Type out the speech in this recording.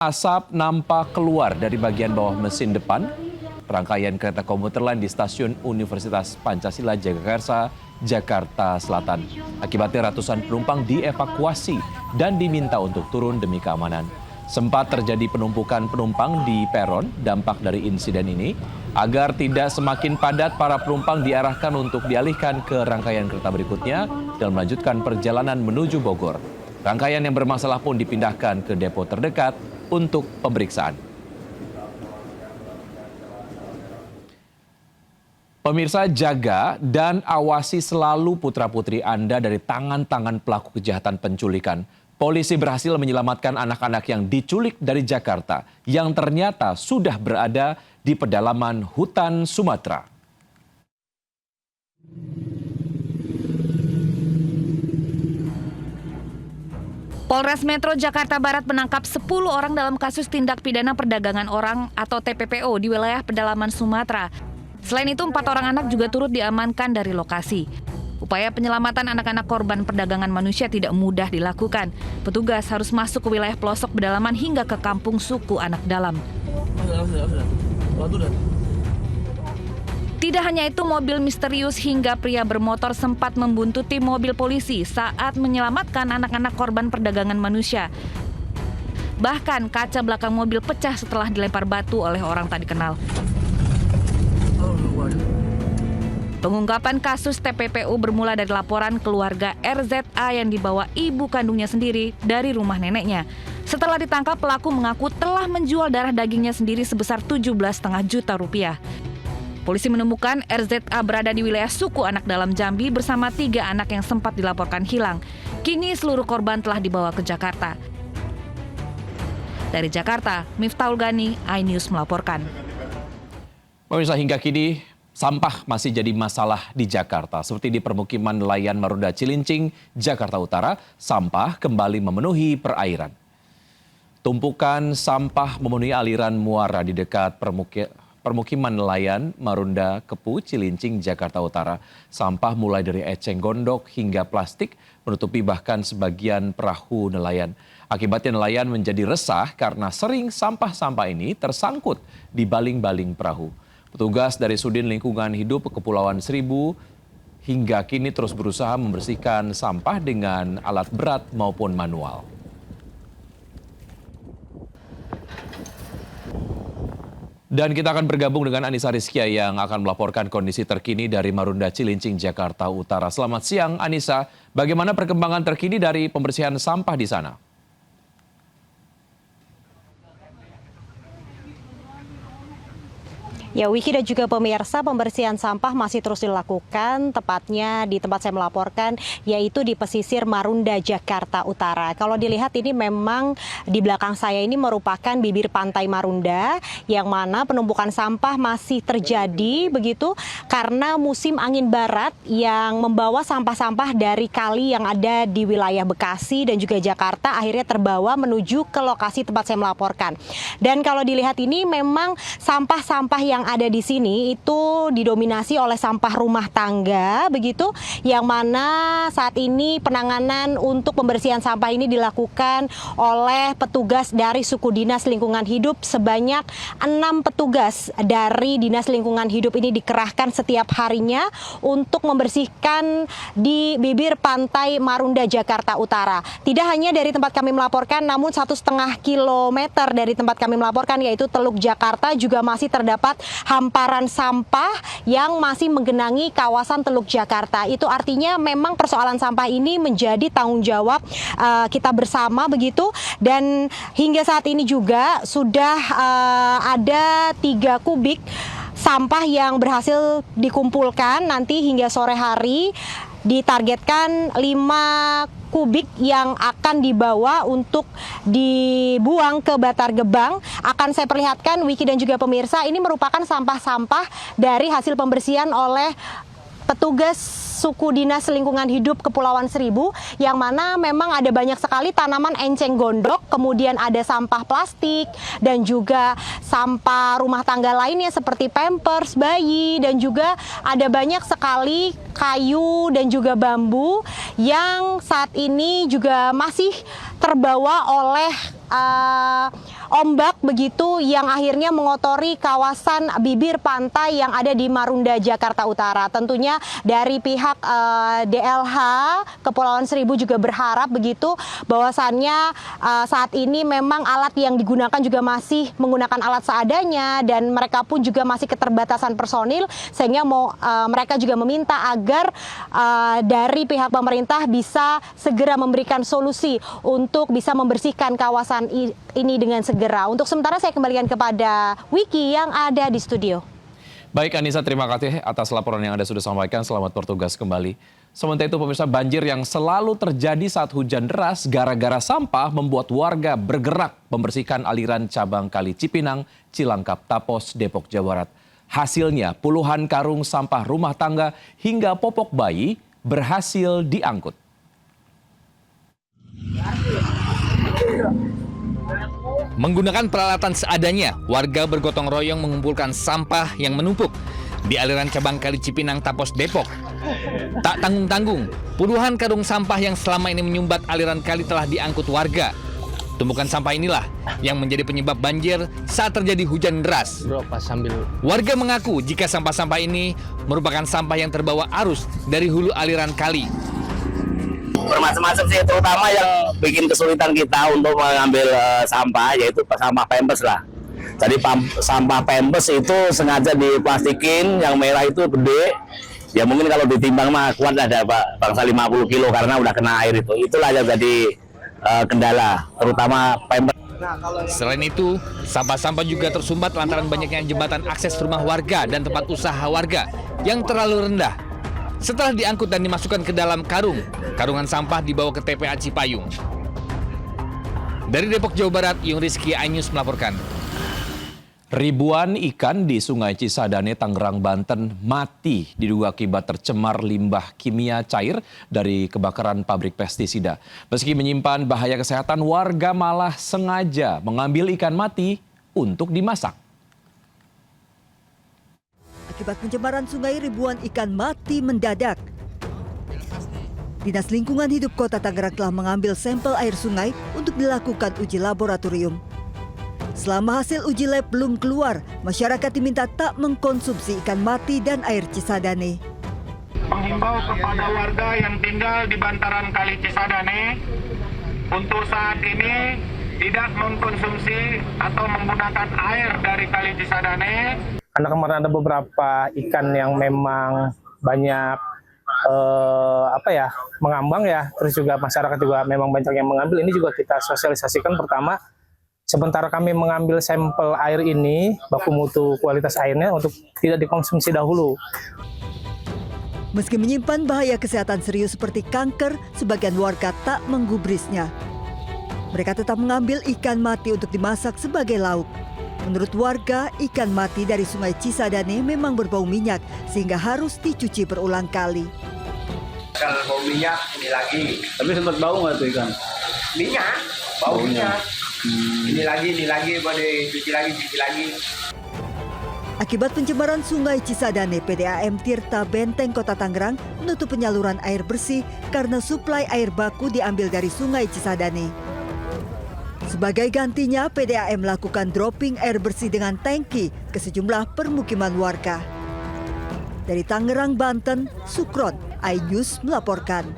Asap nampak keluar dari bagian bawah mesin depan rangkaian kereta komuter lain di stasiun Universitas Pancasila Jagakarsa, Jakarta Selatan. Akibatnya ratusan penumpang dievakuasi dan diminta untuk turun demi keamanan. Sempat terjadi penumpukan penumpang di peron dampak dari insiden ini. Agar tidak semakin padat, para penumpang diarahkan untuk dialihkan ke rangkaian kereta berikutnya dan melanjutkan perjalanan menuju Bogor. Rangkaian yang bermasalah pun dipindahkan ke depo terdekat untuk pemeriksaan. Pemirsa, jaga dan awasi selalu putra-putri Anda dari tangan-tangan pelaku kejahatan penculikan. Polisi berhasil menyelamatkan anak-anak yang diculik dari Jakarta yang ternyata sudah berada di pedalaman hutan Sumatera. Polres Metro Jakarta Barat menangkap 10 orang dalam kasus tindak pidana perdagangan orang atau TPPO di wilayah pedalaman Sumatera. Selain itu, 4 orang anak juga turut diamankan dari lokasi. Upaya penyelamatan anak-anak korban perdagangan manusia tidak mudah dilakukan. Petugas harus masuk ke wilayah pelosok pedalaman hingga ke kampung suku anak dalam. Tidak hanya itu, mobil misterius hingga pria bermotor sempat membuntuti mobil polisi saat menyelamatkan anak-anak korban perdagangan manusia. Bahkan kaca belakang mobil pecah setelah dilempar batu oleh orang tak dikenal. Pengungkapan kasus TPPO bermula dari laporan keluarga RZA yang dibawa ibu kandungnya sendiri dari rumah neneknya. Setelah ditangkap, pelaku mengaku telah menjual darah dagingnya sendiri sebesar 17,5 juta rupiah. Polisi menemukan RZA berada di wilayah suku anak dalam Jambi bersama 3 anak yang sempat dilaporkan hilang. Kini seluruh korban telah dibawa ke Jakarta. Dari Jakarta, Miftahul Gani, iNews melaporkan. Pemirsa, hingga kini sampah masih jadi masalah di Jakarta. Seperti di permukiman nelayan Marunda Cilincing, Jakarta Utara, sampah kembali memenuhi perairan. Tumpukan sampah memenuhi aliran muara di dekat permukiman nelayan Marunda Kepu, Cilincing, Jakarta Utara. Sampah mulai dari eceng gondok hingga plastik menutupi bahkan sebagian perahu nelayan. Akibatnya nelayan menjadi resah karena sering sampah-sampah ini tersangkut di baling-baling perahu. Petugas dari Sudin Lingkungan Hidup Kepulauan Seribu hingga kini terus berusaha membersihkan sampah dengan alat berat maupun manual. Dan kita akan bergabung dengan Anissa Rizkia yang akan melaporkan kondisi terkini dari Marunda Cilincing, Jakarta Utara. Selamat siang Anissa, bagaimana perkembangan terkini dari pembersihan sampah di sana? Ya, Wiki dan juga pemirsa, pembersihan sampah masih terus dilakukan, tepatnya di tempat saya melaporkan, yaitu di pesisir Marunda, Jakarta Utara. Kalau dilihat ini memang di belakang saya ini merupakan bibir pantai Marunda, yang mana penumpukan sampah masih terjadi begitu karena musim angin barat yang membawa sampah-sampah dari kali yang ada di wilayah Bekasi dan juga Jakarta akhirnya terbawa menuju ke lokasi tempat saya melaporkan. Dan kalau dilihat ini memang sampah-sampah yang ada di sini itu didominasi oleh sampah rumah tangga begitu, yang mana saat ini penanganan untuk pembersihan sampah ini dilakukan oleh petugas dari suku Dinas Lingkungan Hidup. Sebanyak 6 petugas dari Dinas Lingkungan Hidup ini dikerahkan setiap harinya untuk membersihkan di bibir pantai Marunda, Jakarta Utara. Tidak hanya dari tempat kami melaporkan, namun 1,5 kilometer dari tempat kami melaporkan, yaitu Teluk Jakarta, juga masih terdapat hamparan sampah yang masih menggenangi kawasan Teluk Jakarta. Itu artinya memang persoalan sampah ini menjadi tanggung jawab kita bersama begitu. Dan hingga saat ini juga sudah ada 3 kubik sampah yang berhasil dikumpulkan. Nanti hingga sore hari ditargetkan 5 kubik yang akan dibawa untuk dibuang ke Bantar Gebang. Akan saya perlihatkan, Wiki dan juga pemirsa, ini merupakan sampah-sampah dari hasil pembersihan oleh petugas suku Dinas Lingkungan Hidup Kepulauan Seribu, yang mana memang ada banyak sekali tanaman enceng gondok, kemudian ada sampah plastik dan juga sampah rumah tangga lainnya seperti pampers bayi, dan juga ada banyak sekali kayu dan juga bambu yang saat ini juga masih terbawa oleh ombak begitu yang akhirnya mengotori kawasan bibir pantai yang ada di Marunda, Jakarta Utara. Tentunya dari pihak DLH Kepulauan Seribu juga berharap begitu bahwasannya saat ini memang alat yang digunakan juga masih menggunakan alat seadanya dan mereka pun juga masih keterbatasan personil, sehingga mereka juga meminta agar dari pihak pemerintah bisa segera memberikan solusi untuk bisa membersihkan kawasan ini dengan segera. Untuk sementara saya kembalikan kepada Wiki yang ada di studio. Baik Anissa, terima kasih atas laporan yang Anda sudah sampaikan. Selamat bertugas kembali. Sementara itu pemirsa, banjir yang selalu terjadi saat hujan deras gara-gara sampah membuat warga bergerak membersihkan aliran cabang Kali Cipinang, Cilangkap, Tapos, Depok, Jawa Barat. Hasilnya puluhan karung sampah rumah tangga hingga popok bayi berhasil diangkut. Menggunakan peralatan seadanya, warga bergotong royong mengumpulkan sampah yang menumpuk di aliran cabang Kali Cipinang, Tapos, Depok. Tak tanggung-tanggung, puluhan karung sampah yang selama ini menyumbat aliran kali telah diangkut warga. Tumpukan sampah inilah yang menjadi penyebab banjir saat terjadi hujan deras. Warga mengaku jika sampah-sampah ini merupakan sampah yang terbawa arus dari hulu aliran kali. Bermacam-macam sih, terutama yang bikin kesulitan kita untuk mengambil sampah, yaitu sampah pempes lah. Jadi sampah pempes itu sengaja diplastikin, yang merah itu gede. Ya mungkin kalau ditimbang mah kuat ada bangsa 50 kilo karena udah kena air itu. Itulah yang jadi kendala, terutama pempes. Selain itu, sampah-sampah juga tersumbat lantaran banyaknya jembatan akses rumah warga dan tempat usaha warga yang terlalu rendah. Setelah diangkut dan dimasukkan ke dalam karung, karungan sampah dibawa ke TPA Cipayung. Dari Depok, Jawa Barat, Yung Rizky, iNews melaporkan. Ribuan ikan di Sungai Cisadane, Tangerang, Banten mati diduga akibat tercemar limbah kimia cair dari kebakaran pabrik pestisida. Meski menyimpan bahaya kesehatan, warga malah sengaja mengambil ikan mati untuk dimasak. Akibat pencemaran sungai, ribuan ikan mati mendadak. Dinas Lingkungan Hidup Kota Tangerang telah mengambil sampel air sungai untuk dilakukan uji laboratorium. Selama hasil uji lab belum keluar, masyarakat diminta tak mengkonsumsi ikan mati dan air Cisadane. Menghimbau kepada warga yang tinggal di bantaran Kali Cisadane untuk saat ini tidak mengkonsumsi atau menggunakan air dari Kali Cisadane. Karena kemarin ada beberapa ikan yang memang banyak mengambang ya, terus juga masyarakat juga memang banyak yang mengambil. Ini juga kita sosialisasikan. Pertama, sementara kami mengambil sampel air ini, baku mutu kualitas airnya untuk tidak dikonsumsi dahulu. Meski menyimpan bahaya kesehatan serius seperti kanker, sebagian warga tak menggubrisnya. Mereka tetap mengambil ikan mati untuk dimasak sebagai lauk. Menurut warga, ikan mati dari Sungai Cisadane memang berbau minyak sehingga harus dicuci berulang kali. Kalau bau minyak ini lagi. Tapi sempat bau nggak tuh ikan? Minyak, bau minyak. Ini lagi, pada cuci lagi. Akibat pencemaran Sungai Cisadane, PDAM Tirta Benteng Kota Tangerang menutup penyaluran air bersih karena suplai air baku diambil dari Sungai Cisadane. Sebagai gantinya, PDAM melakukan dropping air bersih dengan tangki ke sejumlah permukiman warga. Dari Tangerang, Banten, Sukron, iNews melaporkan.